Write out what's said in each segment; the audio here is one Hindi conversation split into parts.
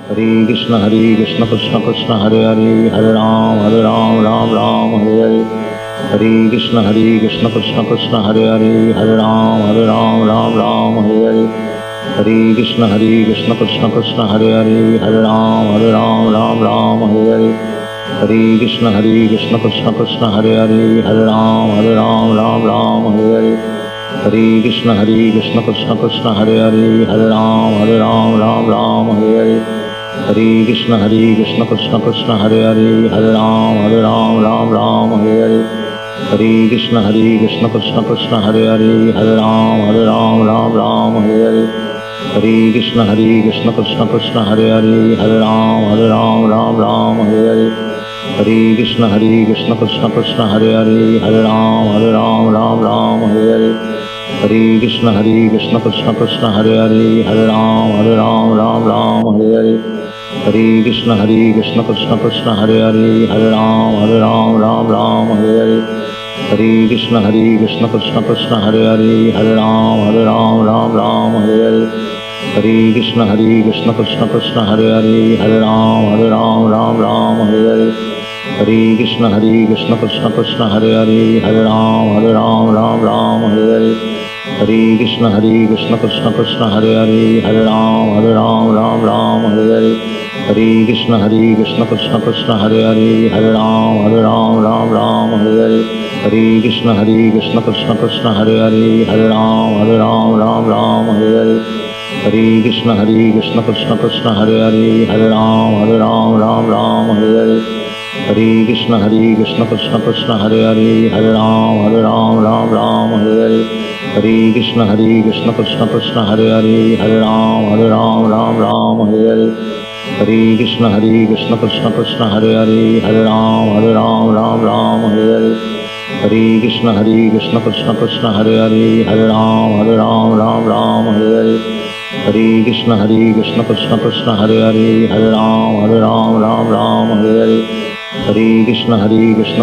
हरे कृष्ण कृष्ण कृष्ण हरे हरे, हरे राम राम राम हरे हरे, हरे कृष्ण कृष्ण कृष्ण हरे हरे, हरे राम राम हरे हरे, हरे कृष्ण कृष्ण कृष्ण हरे हरे, हरे राम राम हरे हरे, हरे कृष्ण कृष्ण कृष्ण हरे हरे, हरे राम हरे हरे, हरे कृष्ण कृष्ण कृष्ण हरे हरे, हरे राम हरे हरे, हरे कृष्ण कृष्ण कृष्ण हरे हरे, हरे राम हरे हरे, हरे कृष्ण कृष्ण कृष्ण हरे हरे, हरे राम हरे हरे, हरे कृष्ण कृष्ण कृष्ण हरे हरे, हरे राम हरे हरे, हरे कृष्ण कृष्ण कृष्ण हरे हरे, हरे राम हरे हरे, हरे कृष्ण कृष्ण कृष्ण हरे हरे, हरे राम हरे हरे, हरे कृष्ण कृष्ण कृष्ण हरे हरे, हरे राम हरे हरे, हरे कृष्ण कृष्ण कृष्ण हरे हरे, हरे राम हरे हरे, हरे कृष्ण कृष्ण कृष्ण हरे हरे, हरे राम हरे हरे, हरे कृष्ण कृष्ण कृष्ण हरे हरे, हरे राम हरे हरे, हरे कृष्ण कृष्ण कृष्ण हरे हरे, हरे राम हरे हरे, हरे कृष्ण कृष्ण कृष्ण हरे हरे, हरे राम हरे हरे, हरे कृष्ण कृष्ण कृष्ण हरे हरे, हरे राम हरे हरे, हरे कृष्ण कृष्ण कृष्ण हरे हरे, हरे राम हरे हरे, हरे कृष्ण कृष्ण कृष्ण हरे हरे, हरे राम हरे हरे, हरे कृष्ण कृष्ण कृष्ण हरे हरे, हरे राम हरे हरे, हरे कृष्ण कृष्ण कृष्ण हरे हरे, हरे राम हरे हरे, हरे कृष्ण कृष्ण कृष्ण हरे हरे, हरे राम हरे हरे, हरे कृष्ण कृष्ण कृष्ण हरे हरे, हरे राम हरे हरे, हरे कृष्ण कृष्ण कृष्ण हरे हरे, हरे राम हरे हरे, हरे कृष्ण कृष्ण कृष्ण हरे हरे, हरे राम हरे हरे, हरे कृष्ण कृष्ण कृष्ण हरे हरे, हरे राम हरे हरे, हरे कृष्ण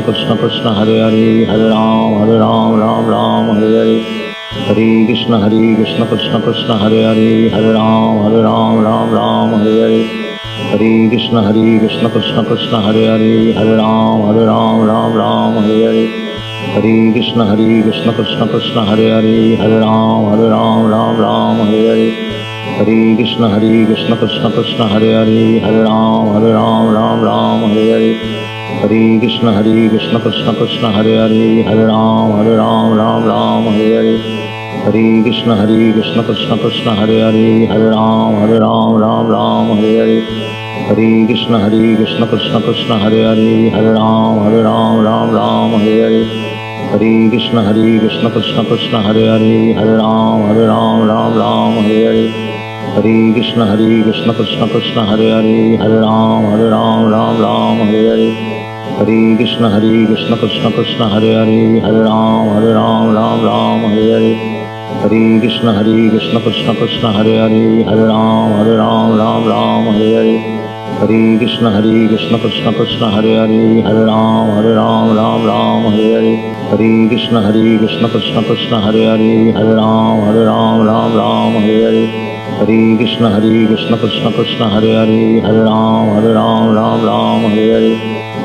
कृष्ण कृष्ण हरे हरे, हरे राम हरे हरे, हरे कृष्ण कृष्ण कृष्ण हरे हरे, हरे राम हरे हरे, हरे कृष्ण कृष्ण कृष्ण हरे हरे, हरे राम हरे हरे, हरे कृष्ण कृष्ण कृष्ण हरे हरे, हरे राम हरे हरे, हरे कृष्ण कृष्ण कृष्ण हरे हरे, हरे राम हरे हरे, हरे कृष्ण कृष्ण कृष्ण हरे हरे, हरे राम हरे हरे, हरे कृष्ण कृष्ण कृष्ण हरे हरे, हरे राम हरे हरे, हरे कृष्ण कृष्ण कृष्ण हरे हरे, हरे राम हरे हरे, हरे कृष्ण कृष्ण कृष्ण हरे हरे, हरे राम हरे हरे, हरे कृष्ण कृष्ण कृष्ण हरे हरे, हरे राम हरे हरे, हरे कृष्ण कृष्ण कृष्ण हरे हरे, हरे राम हरे हरे, हरे कृष्ण कृष्ण कृष्ण हरे हरे, हरे राम हरे हरे,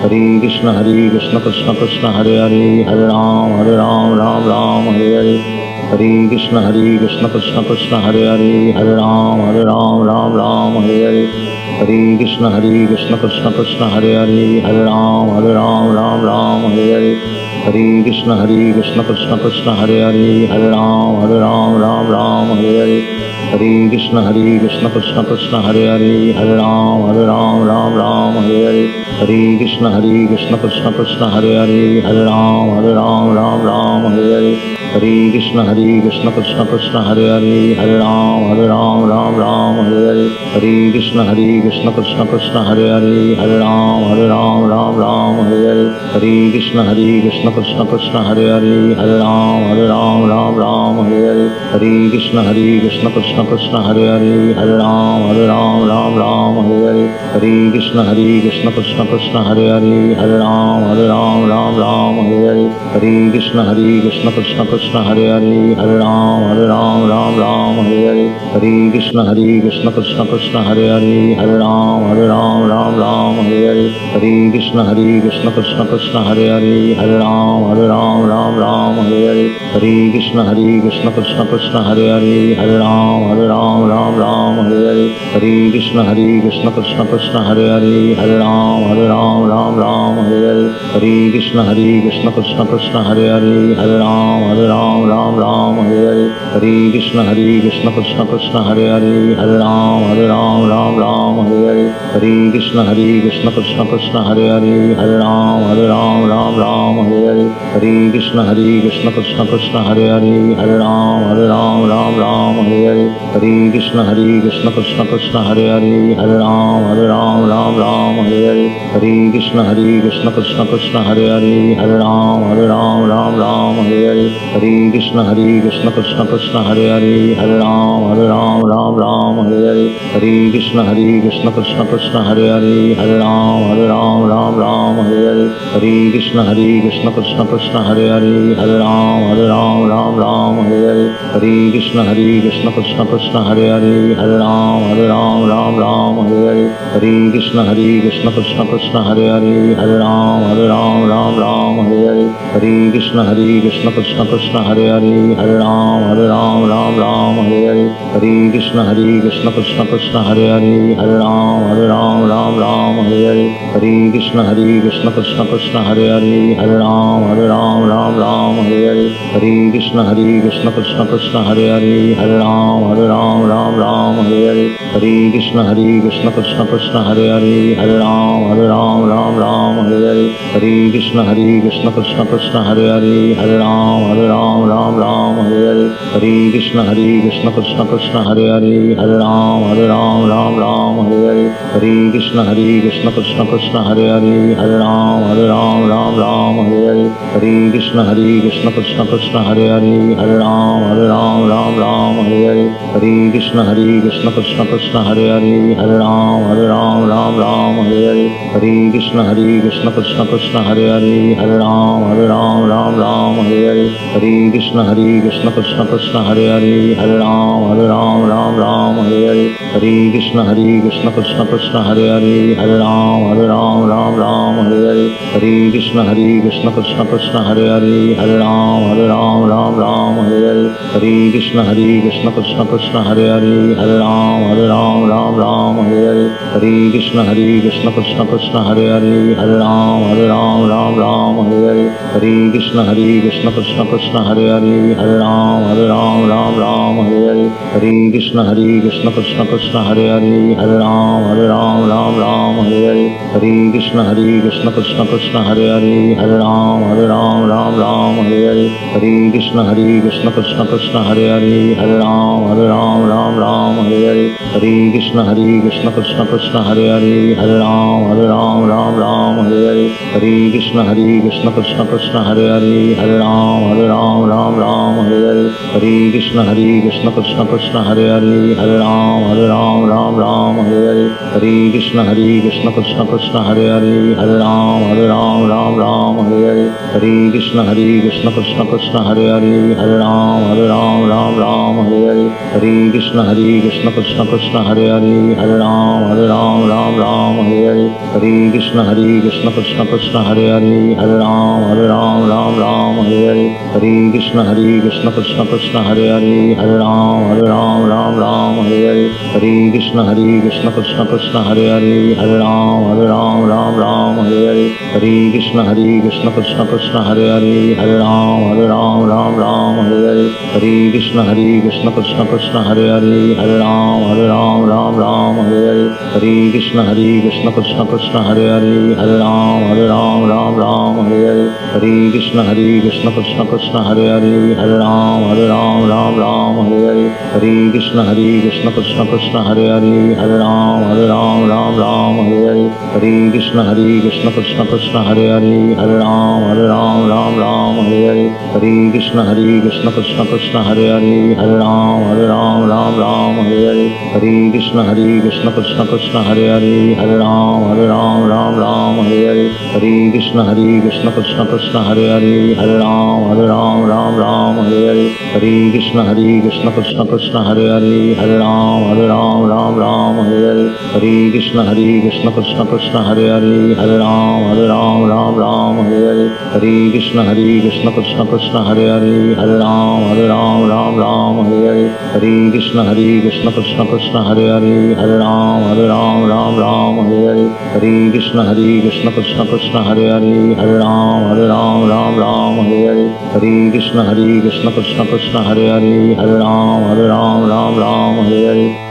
हरे कृष्ण कृष्ण कृष्ण हरे हरे, हरे राम हरे हरे, हरे कृष्ण कृष्ण कृष्ण हरे हरे, हरे राम हरे हरे, हरे कृष्ण कृष्ण कृष्ण हरे हरे, हरे राम हरे हरे, हरे कृष्ण कृष्ण कृष्ण हरे हरे, हरे राम हरे हरे, हरे कृष्ण कृष्ण कृष्ण हरे हरे, हरे राम हरे हरे, हरे कृष्ण कृष्ण कृष्ण हरे हरे, हरे राम हरे हरे, हरे कृष्ण कृष्ण कृष्ण हरे हरे, हरे राम हरे हरे, हरे कृष्ण कृष्ण कृष्ण हरे हरे, हरे राम हरे हरे, हरे कृष्ण कृष्ण कृष्ण हरे हरे, हरे राम हरे हरे, हरे कृष्ण कृष्ण कृष्ण हरे हरे, हरे राम हरे हरे, हरे कृष्ण कृष्ण कृष्ण हरे हरे, हरे राम राम राम हरे हरे, हरे कृष्ण कृष्ण कृष्ण हरे हरे, हरे राम राम हरे हरे, हरे कृष्ण कृष्ण कृष्ण हरे हरे, हरे राम राम हरे हरे, हरे कृष्ण कृष्ण कृष्ण हरे हरे, हरे राम हरे हरे, हरे कृष्ण कृष्ण कृष्ण हरे हरे, हरे राम हरे हरे, हरे कृष्ण कृष्ण कृष्ण हरे हरे, हरे राम हरे हरे, हरे कृष्ण कृष्ण कृष्ण हरे हरे, हरे राम हरे हरे, हरे कृष्ण कृष्ण कृष्ण हरे हरे, हरे राम हरे हरे, हरे कृष्ण कृष्ण कृष्ण हरे हरे, हरे राम हरे हरे, हरे कृष्ण कृष्ण कृष्ण हरे हरे, हरे राम हरे हरे, हरे कृष्ण कृष्ण कृष्ण हरे हरे, हरे राम हरे हरे, हरे कृष्ण कृष्ण कृष्ण हरे हरे, हरे राम हरे हरे, हरे कृष्ण कृष्ण कृष्ण हरे हरे, हरे राम हरे हरे, हरे कृष्ण कृष्ण कृष्ण हरे हरे, हरे राम हरे हरे, हरे कृष्ण कृष्ण कृष्ण हरे हरे, हरे राम हरे हरे, हरे कृष्ण कृष्ण कृष्ण हरे हरे, हरे राम हरे हरे, हरे कृष्ण कृष्ण कृष्ण हरे हरे, हरे राम हरे हरे, हरे कृष्ण कृष्ण कृष्ण हरे हरे, हरे राम हरे हरे, हरे कृष्ण कृष्ण कृष्ण हरे हरे, हरे राम हरे हरे, हरे कृष्ण कृष्ण कृष्ण हरे हरे, हरे राम हरे हरे, हरे कृष्ण कृष्ण कृष्ण हरे हरे, हरे राम हरे हरे, हरे कृष्ण कृष्ण कृष्ण हरे हरे, हरे राम हरे हरे, हरे कृष्ण कृष्ण कृष्ण हरे हरे, हरे राम हरे हरे, हरे कृष्ण कृष्ण कृष्ण हरे हरे, हरे राम हरे हरे, हरे कृष्ण कृष्ण कृष्ण हरे हरे, हरे राम हरे हरे, हरे कृष्ण कृष्ण कृष्ण हरे हरे, हरे राम हरे हरे, हरे कृष्ण कृष्ण कृष्ण हरे हरे, हरे राम हरे हरे, हरे कृष्ण कृष्ण कृष्ण हरे हरे, हरे राम हरे हरे, हरे कृष्ण कृष्ण कृष्ण हरे हरे, हरे राम हरे हरे, हरे कृष्ण कृष्ण कृष्ण हरे हरे, हरे राम हरे हरे, हरे कृष्ण कृष्ण कृष्ण हरे हरे, हरे राम हरे हरे, हरे कृष्ण कृष्ण कृष्ण हरे हरे, हरे राम हरे हरे, हरे कृष्ण कृष्ण कृष्ण हरे हरे, हरे राम हरे हरे, हरे कृष्ण कृष्ण कृष्ण हरे हरे, हरे राम हरे हरे, हरे कृष्ण कृष्ण कृष्ण हरे हरे, हरे राम हरे हरे, हरे कृष्ण कृष्ण कृष्ण हरे हरे, हरे राम हरे हरे, हरे कृष्ण कृष्ण कृष्ण हरे हरे, हरे राम हरे हरे, हरे कृष्ण कृष्ण कृष्ण हरे हरे, हरे राम हरे हरे, हरे कृष्ण कृष्ण कृष्ण हरे हरे, हरे राम हरे हरे, हरे कृष्ण कृष्ण कृष्ण हरे हरे, हरे राम हरे हरे, हरे कृष्ण कृष्ण कृष्ण हरे हरे, हरे राम हरे हरे, हरे कृष्ण कृष्ण कृष्ण हरे हरे, हरे राम हरे हरे, हरे कृष्ण कृष्ण कृष्ण हरे हरे, हरे राम हरे हरे, हरे कृष्ण कृष्ण कृष्ण हरे हरे, हरे राम हरे हरे, हरे कृष्ण कृष्ण कृष्ण हरे हरे, हरे राम हरे हरे, हरे कृष्ण कृष्ण कृष्ण हरे हरे, हरे राम हरे हरे, हरे कृष्ण कृष्ण कृष्ण हरे हरे, हरे राम हरे हरे, हरे कृष्ण कृष्ण कृष्ण हरे हरे, हरे राम हरे हरे, हरे कृष्ण कृष्ण कृष्ण हरे हरे, हरे राम हरे हरे, हरे कृष्ण कृष्ण कृष्ण हरे हरे, हरे राम हरे हरे, हरे कृष्ण कृष्ण कृष्ण हरे हरे, हरे राम हरे हरे, हरे कृष्ण कृष्ण कृष्ण हरे हरे, हरे राम राम राम हरे हरे, हरे कृष्ण कृष्ण कृष्ण हरे हरे, हरे राम राम राम हरे हरे, हरे कृष्ण कृष्ण कृष्ण हरे हरे, हरे राम राम हरे हरे, हरे कृष्ण कृष्ण कृष्ण हरे हरे, हरे राम राम हरे हरे, हरे कृष्ण कृष्ण कृष्ण हरे हरे, हरे राम राम हरे हरे, हरे कृष्ण कृष्ण कृष्ण हरे हरे, हरे राम हरे हरे, हरे कृष्ण कृष्ण कृष्ण हरे हरे, हरे राम हरे हरे, हरे कृष्ण कृष्ण कृष्ण हरे हरे, हरे राम हरे हरे, हरे कृष्ण कृष्ण कृष्ण हरे हरे, हरे राम हरे हरे, हरे कृष्ण कृष्ण कृष्ण हरे हरे, हरे राम राम हरे हरे।